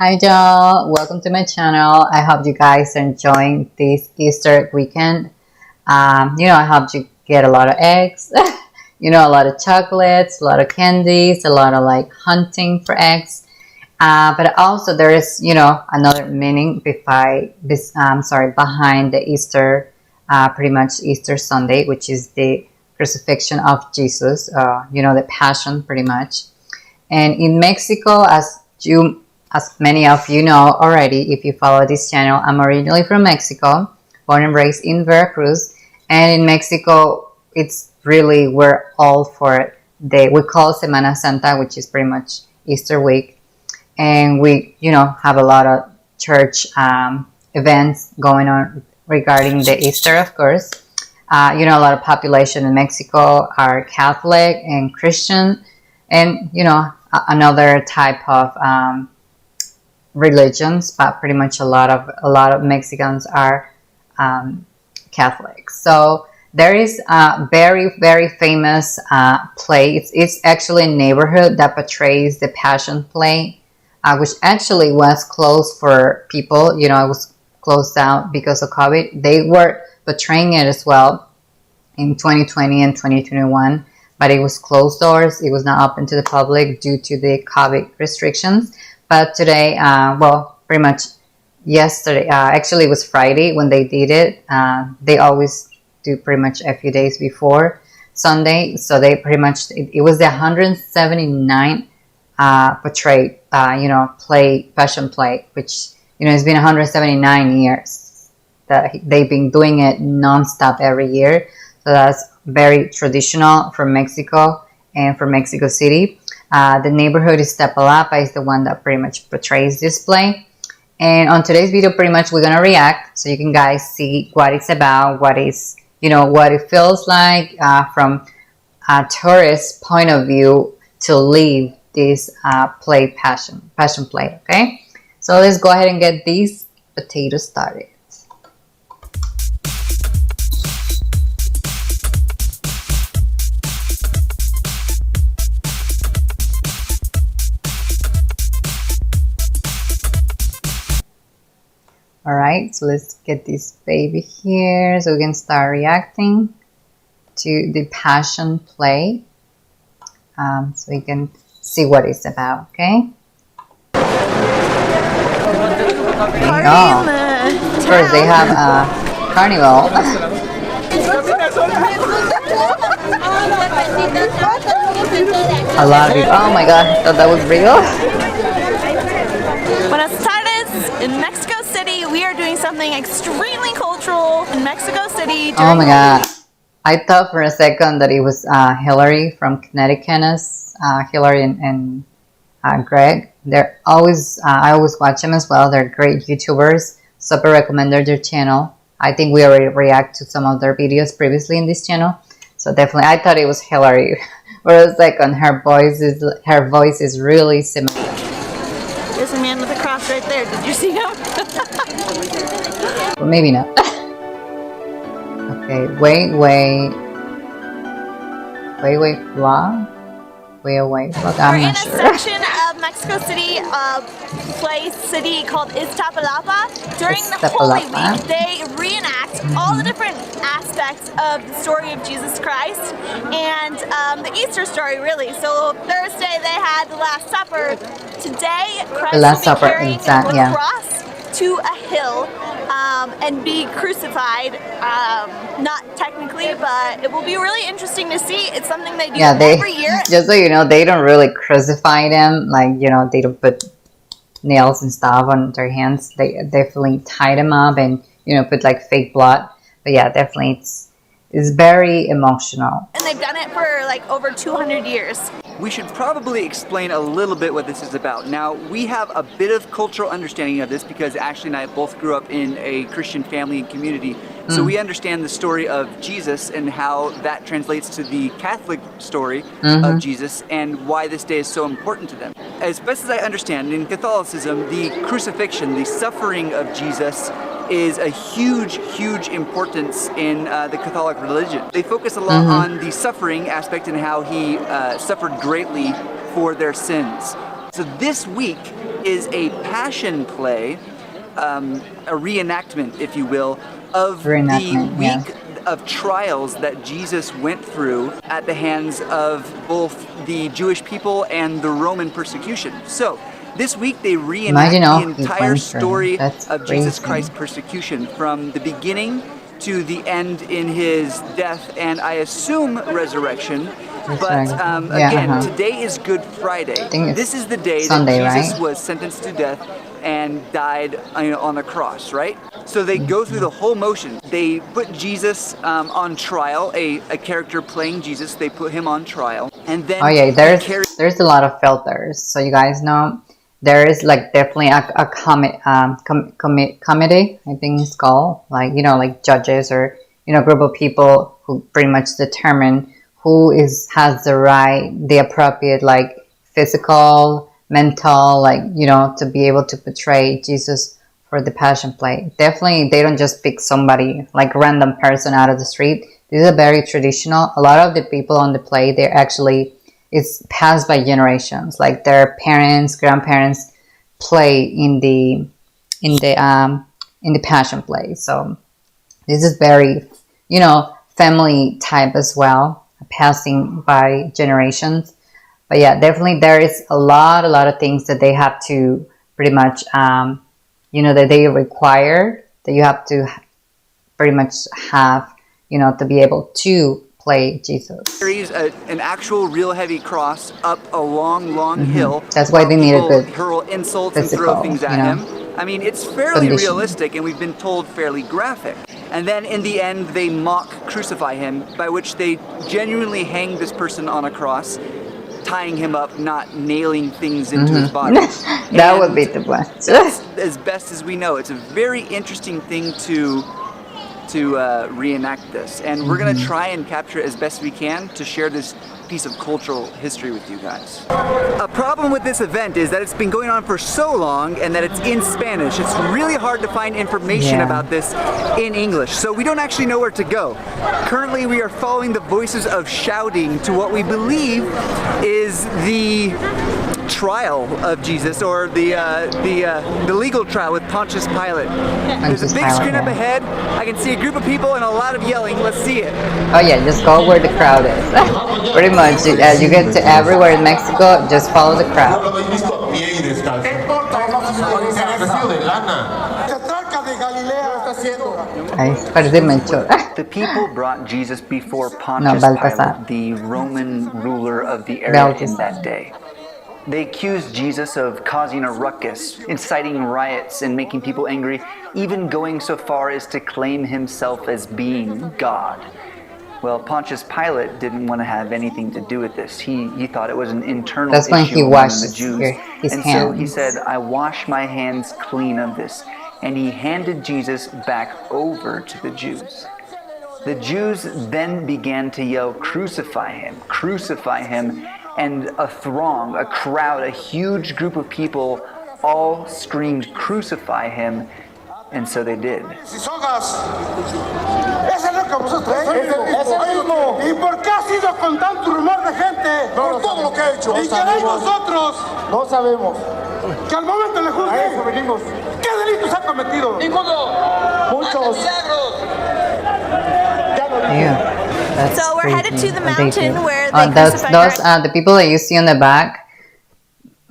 Hi y'all, welcome to my channel. I hope you guys are enjoying this Easter weekend. I hope you get a lot of eggs, a lot of chocolates, a lot of candies, a lot of like hunting for eggs. But also there is, another meaning behind the Easter, pretty much Easter Sunday, which is the crucifixion of Jesus, the passion pretty much. And in Mexico, as many of you know already, if you follow this channel, I'm originally from Mexico, born and raised in Veracruz. And in Mexico, it's really, we're all for we call Semana Santa, which is pretty much Easter week. And we, have a lot of church events going on regarding the Easter, of course. A lot of population in Mexico are Catholic and Christian, and, another type of religions, but pretty much a lot of Mexicans are Catholics. So there is a very, very famous play. It's actually a neighborhood that portrays the Passion Play, which actually was closed for people. It was closed down because of COVID. They were portraying it as well in 2020 and 2021, but it was closed doors. It was not open to the public due to the COVID restrictions. But today, pretty much yesterday, actually it was Friday when they did it. They always do pretty much a few days before Sunday. So they pretty much, it was the 179 portrayed, passion play, which, it's been 179 years that they've been doing it nonstop every year. So that's very traditional for Mexico and for Mexico City. The neighborhood is Iztapalapa is the one that pretty much portrays this play. And on today's video, pretty much we're going to react so you can guys see what it's about, what is, what it feels like from a tourist point of view to leave this passion play, okay? So let's go ahead and get these potatoes started. Alright, so let's get this baby here so we can start reacting to the Passion Play, so we can see what it's about, okay? First they have a carnival. A lot of people. Oh my god, I thought that was real. Buenas tardes. In Mexico City, we are doing something extremely cultural in Mexico City. Oh my god. I thought for a second that it was Hillary from Connecticut. Hillary and Greg. They're always, I always watch them as well. They're great YouTubers. Super recommended their channel. I think we already react to some of their videos previously in this channel. So definitely, I thought it was Hillary. For a second, her voice is really similar. There's a man with a cross right there. Did you see him? Well, maybe not. Okay, wait, vlog? Way away. Look, I'm not sure. We're in a section of Mexico City, place city called Iztapalapa. During the Holy Week, they reenact all the different aspects of the story of Jesus Christ and the Easter story, really. So Thursday they had the Last Supper. Today, Christ will be carrying a cross to a hill and be crucified. Not technically, but it will be really interesting to see. It's something they do every year. Just so you know, they don't really crucify them. Like, they don't put nails and stuff on their hands. They definitely tie them up and, put like fake blood. But yeah, definitely it's very emotional. And they've done it for like over 200 years. We should probably explain a little bit what this is about. Now, we have a bit of cultural understanding of this because Ashley and I both grew up in a Christian family and community. So we understand the story of Jesus and how that translates to the Catholic story of Jesus and why this day is so important to them. As best as I understand, in Catholicism, the crucifixion, the suffering of Jesus is a huge, huge importance in the Catholic religion. They focus a lot on the suffering aspect and how he suffered greatly for their sins. So this week, is a passion play, a reenactment, if you will, of the week of trials that Jesus went through at the hands of both the Jewish people and the Roman persecution. So this week they reenact the entire story of Jesus Christ's persecution from the beginning to the end in his death and I assume resurrection. But again, today is Good Friday. This is the day Sunday, that Jesus was sentenced to death and died on the cross, right? So they go through the whole motion. They put Jesus on trial, a character playing Jesus, they put him on trial. And then there's a lot of filters. So you guys know there is like definitely a committee, I think it's called, like, like judges or, group of people who pretty much determine who has the appropriate, like, physical, mental, like, to be able to portray Jesus for the passion play. Definitely, they don't just pick somebody, like random person out of the street. This is very traditional. A lot of the people on the play, it's passed by generations. Like their parents, grandparents play in the passion play. So this is very, family type as well, passing by generations. But yeah, definitely there is a lot of things that they have to pretty much, that they require, that you have to pretty much have, to be able to play Jesus. Carries an actual real heavy cross up a long hill. That's why they need a good hurl insults and throw things at him. I mean, it's fairly realistic, and we've been told fairly graphic. And then in the end, they crucify him, by which they genuinely hang this person on a cross, tying him up, not nailing things into his body. That would be the best. As best as we know, it's a very interesting thing to reenact this, and we're going to try and capture it as best we can to share this piece of cultural history with you guys. A problem with this event is that it's been going on for so long and that it's in Spanish. It's really hard to find information about this in English, so we don't actually know where to go. Currently, we are following the voices of shouting to what we believe is the trial of Jesus, or the legal trial with Pontius Pilate. There's a big screen up ahead. I can see a group of people and a lot of yelling. Let's see it. Oh yeah, just go where the crowd is. Pretty much, as you get to everywhere in Mexico, just follow the crowd. The people brought Jesus before Pontius Pilate, the Roman ruler of the area in that day. They accused Jesus of causing a ruckus, inciting riots and making people angry, even going so far as to claim himself as being God. Well, Pontius Pilate didn't want to have anything to do with this. He thought it was an internal issue among the Jews. So he said, I wash my hands clean of this. And he handed Jesus back over to the Jews. The Jews then began to yell, crucify him, and a throng, a crowd, a huge group of people all screamed, crucify him, and so they did. So we're headed to the mountain where they the people that you see on the back,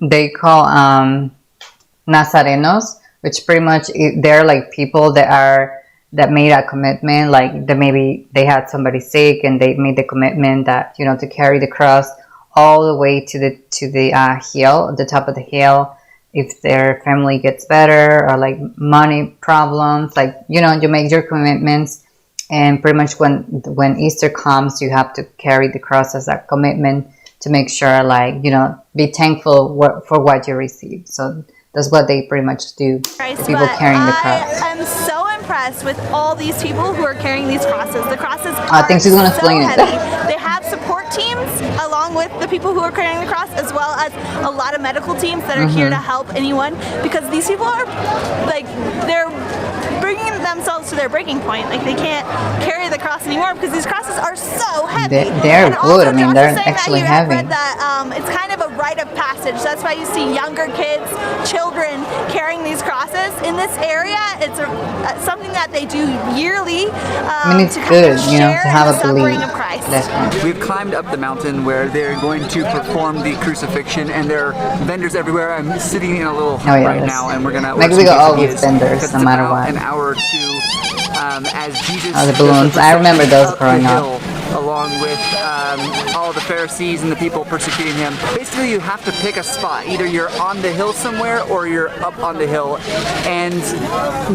they call Nazarenos, which pretty much they're like people that made a commitment, like that maybe they had somebody sick and they made the commitment that to carry the cross all the way to the hill, the top of the hill, if their family gets better or like money problems, like you make your commitments. And pretty much when Easter comes, you have to carry the cross as a commitment to make sure, like, be thankful for what you received. So that's what they pretty much do, the people carrying the cross. I'm so impressed with all these people who are carrying these crosses. The crosses are I think she's gonna explain heavy. it. They have support teams along with the people who are carrying the cross, as well as a lot of medical teams that are here to help anyone, because these people are, like, they're bringing themselves to their breaking point. Like they can't carry the cross anymore because these crosses are so heavy. They're and good. I also, mean, Josh they're was saying actually that he had heavy. read that it's kind of a rite of passage. That's why you see younger kids, children carrying these crosses in this area. It's something that they do yearly. I mean, it's to good, kind of you know, share to have in a the suffering belief. of Christ. Definitely. We've climbed up the mountain where they're going to perform the crucifixion, and there are vendors everywhere. I'm sitting in a little hut right yes. now, and we're gonna order Mexico some always quesadillas, vendors, 'cause no it's matter about what. an hour or two as Jesus. Oh, the does a balloons. I remember procession those up growing the up. hill, along with all the Pharisees and the people persecuting him. Basically, you have to pick a spot. Either you're on the hill somewhere or you're up on the hill. And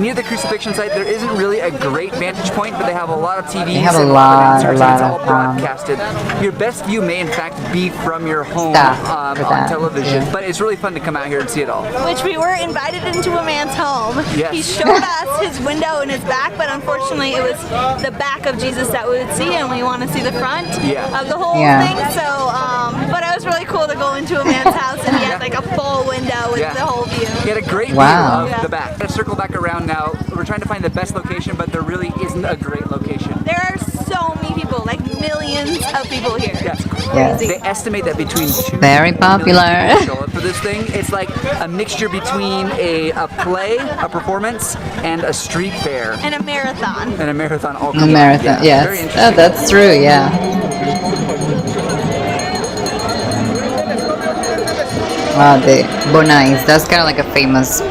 near the crucifixion site, there isn't really a great vantage point, but they have a lot of TVs. They have a and lot and it's all of, broadcasted. Your best view may, in fact, be from your home Stuff for on that, television. too. But it's really fun to come out here and see it all. Which we were invited into a man's home. Yes. He showed us his window in his back, but unfortunately it was the back of Jesus that we would see, and we want to see the front of the whole thing. So, but it was really cool to go into a man's house and he had like a full window with the whole view. He had a great Wow. view of the back. Let's circle back around now. We're trying to find the best location, but there really isn't a great location. There are so many people, like millions of people here. Yes. Yes. They estimate that between 2 Very popular. million people show up for this thing. It's like a mixture between a play, a performance, and a street fair. And a marathon. And a marathon all A combined. marathon, Yeah, very yes. interesting. Oh, that's true, yeah. Wow, the Bonais. That's kind of like a famous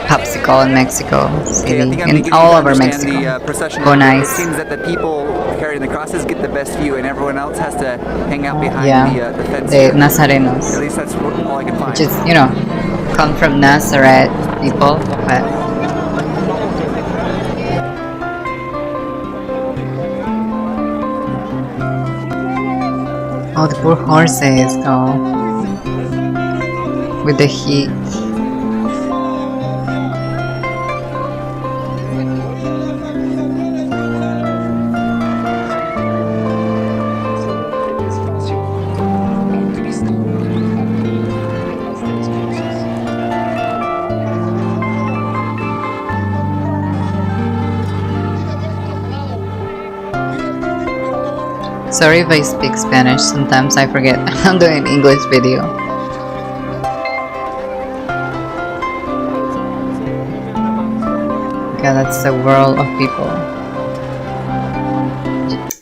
popsicle in Mexico City, Okay, I think I'm and beginning all to over understand Mexico. the procession. Bonais. It seems that the people carrying the crosses get the best view, and everyone else has to hang out behind Yeah, the fence. the here. Nazarenos, At least that's all I can find. which is, you know, come from Nazareth people, but oh, the poor horses, oh, with the heat. Sorry if I speak Spanish, sometimes I forget I'm doing an English video. Yeah, that's the world of people.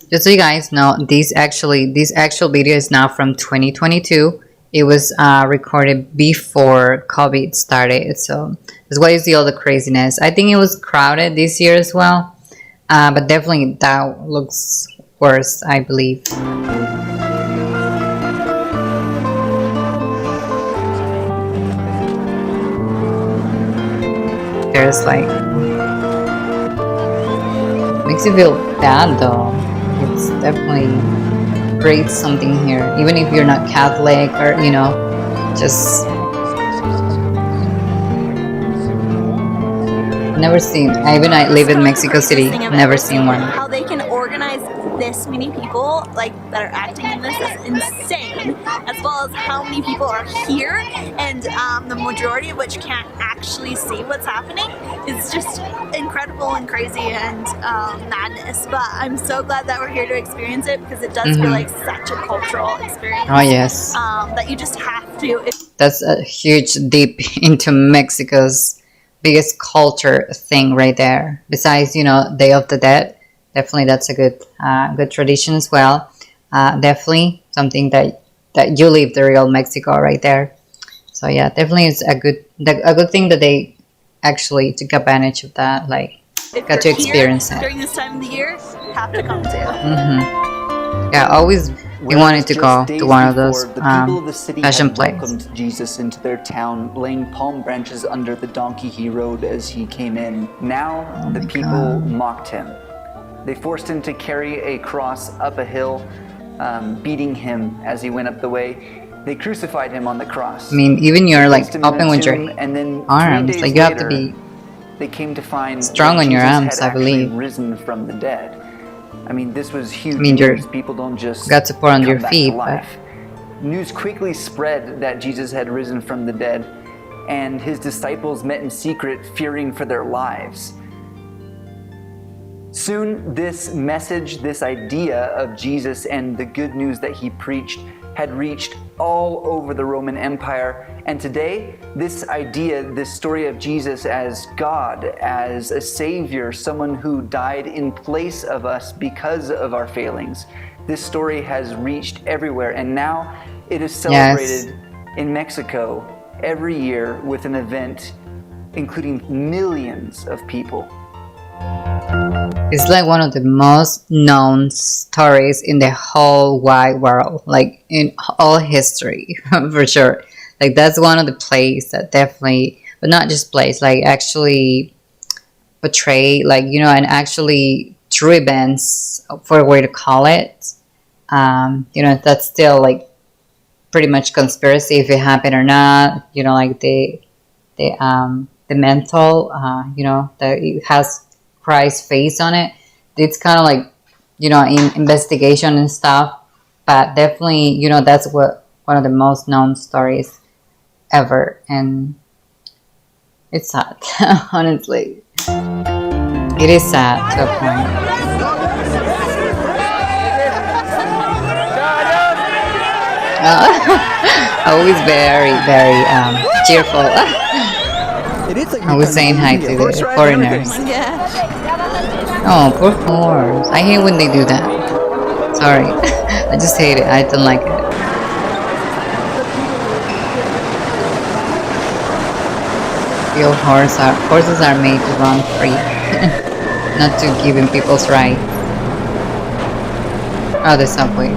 Just so you guys know, this actual video is now from 2022. It was recorded before COVID started, so that's why you see all the craziness. I think it was crowded this year as well, but definitely that looks worse, I believe. There's like, makes you feel bad though. It's definitely creates something here, even if you're not Catholic or, you know, just never seen. Even I live in Mexico City, never seen one. How they can organize this many people like that are acting in this is insane, as well as how many people are here, and the majority of which can't actually see what's happening. It's just incredible and crazy and madness. But I'm so glad that we're here to experience it, because it does feel like such a cultural experience. Oh yes, that you just have to. that's a huge deep into Mexico's biggest culture thing right there. Besides, you know, Day of the Dead, definitely that's a good tradition as well. Definitely something that you live the real Mexico right there. So yeah, definitely it's a good thing that they actually took advantage of that. Like, If got to you're here experience it. during this time of the year, have to come too. Yeah, always we wanted to go to one of those The people of the city fashion had plays. welcomed Jesus into their town, laying palm branches under the donkey he rode as he came in. Now the people mocked him. They forced him to carry a cross up a hill, beating him as he went up the way. They crucified him on the cross. I mean, even you're They like placed him in open a with your tomb, and then 3 arms, days like you have to later, be they came to find strong that on your Jesus arms, had I actually believe. risen from the dead. I mean, this was huge. I mean, news. People don't just got support on come your back feet, to life. News quickly spread that Jesus had risen from the dead, and his disciples met in secret, fearing for their lives. soon this message, this idea of Jesus and the good news that he preached had reached all over the Roman Empire. And today, this idea, this story of Jesus as God, as a Savior, someone who died in place of us because of our failings, this story has reached everywhere. And now it is celebrated in Mexico every year with an event including millions of people. It's like one of the most known stories in the whole wide world, like in all history, for sure. Like that's one of the plays that definitely, but not just plays, like actually portray, like, you know, and actually true events, for a way to call it. You know, that's still like pretty much conspiracy if it happened or not. You know, like the mental, you know, that it has Christ's face on it. It's kind of like, you know, in investigation and stuff, but definitely, you know, that's what one of the most known stories ever, and it's sad. Honestly, it is sad to a point. Always very, very cheerful. I was saying hi to the foreigners. Oh, poor horse. I hate when they do that. Sorry. I just hate it. I don't like it. The old horses are made to run free. Not to give in people's right. Oh, the subway.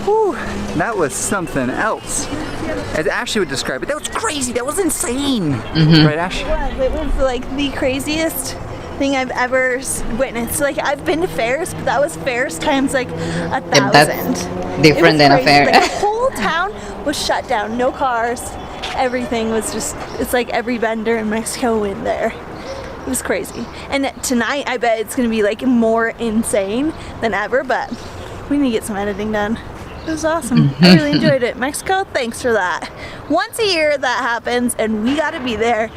Whew, that was something else. As Ashley would describe it, that was crazy. That was insane. Right, Ash? It was like the craziest thing I've ever witnessed. Like, I've been to fairs, but that was fairs times like 1,000. That's different than a fair. Like, the whole town was shut down. No cars. Everything was just, it's like every vendor in Mexico went there. It was crazy. And tonight, I bet it's going to be like more insane than ever, but we need to get some editing done. It was awesome. I really enjoyed it. Mexico, thanks for that. Once a year that happens, and we got to be there.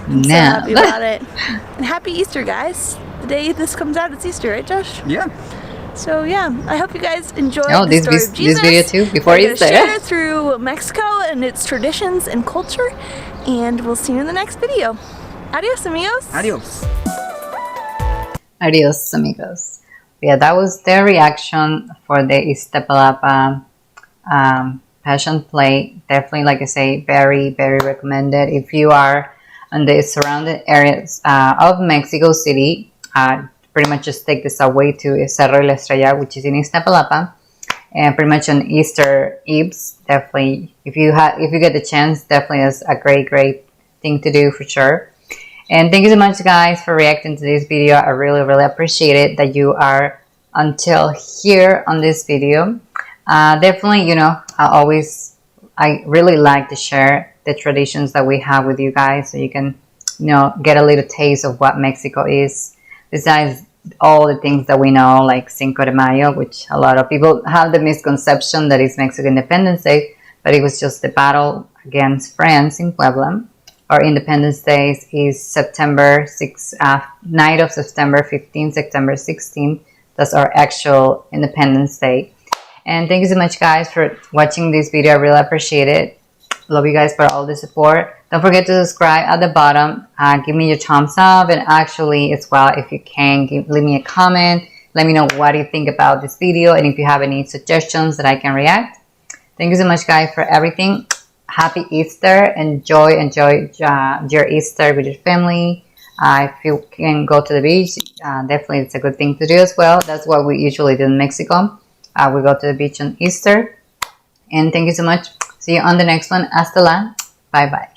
I'm so happy about it. And happy Easter, guys. The day this comes out, it's Easter, right, Josh? Yeah. So yeah, I hope you guys enjoyed this story of Jesus. This video too, before Easter. Share it through Mexico and its traditions and culture, and we'll see you in the next video. Adios, amigos. Adios. Adios, amigos. Yeah, that was their reaction for the Iztapalapa Passion Play. Definitely, like I say, very, very recommended. If you are in the surrounding areas of Mexico City, pretty much just take the subway to Cerro de la Estrella, which is in Iztapalapa, and pretty much on Easter Eves. Definitely, if you get the chance, definitely is a great thing to do for sure. And thank you so much, guys, for reacting to this video. I really, really appreciate it that you are until here on this video. Definitely, you know, I really like to share the traditions that we have with you guys, so you can, you know, get a little taste of what Mexico is. Besides all the things that we know, like Cinco de Mayo, which a lot of people have the misconception that it's Mexican Independence Day, but it was just the battle against France in Puebla. Our Independence Day is September 6th, night of September 15th, September 16th. That's our actual Independence Day. And thank you so much, guys, for watching this video. I really appreciate it. Love you guys for all the support. Don't forget to subscribe at the bottom. Give me your thumbs up. And actually, as well, if you can, leave me a comment. Let me know what you think about this video. And if you have any suggestions that I can react. Thank you so much, guys, for everything. Happy Easter. Enjoy your Easter with your family. If you can go to the beach, definitely it's a good thing to do as well. That's what we usually do in Mexico. We go to the beach on Easter. And thank you so much. See you on the next one. Hasta la. Bye-bye.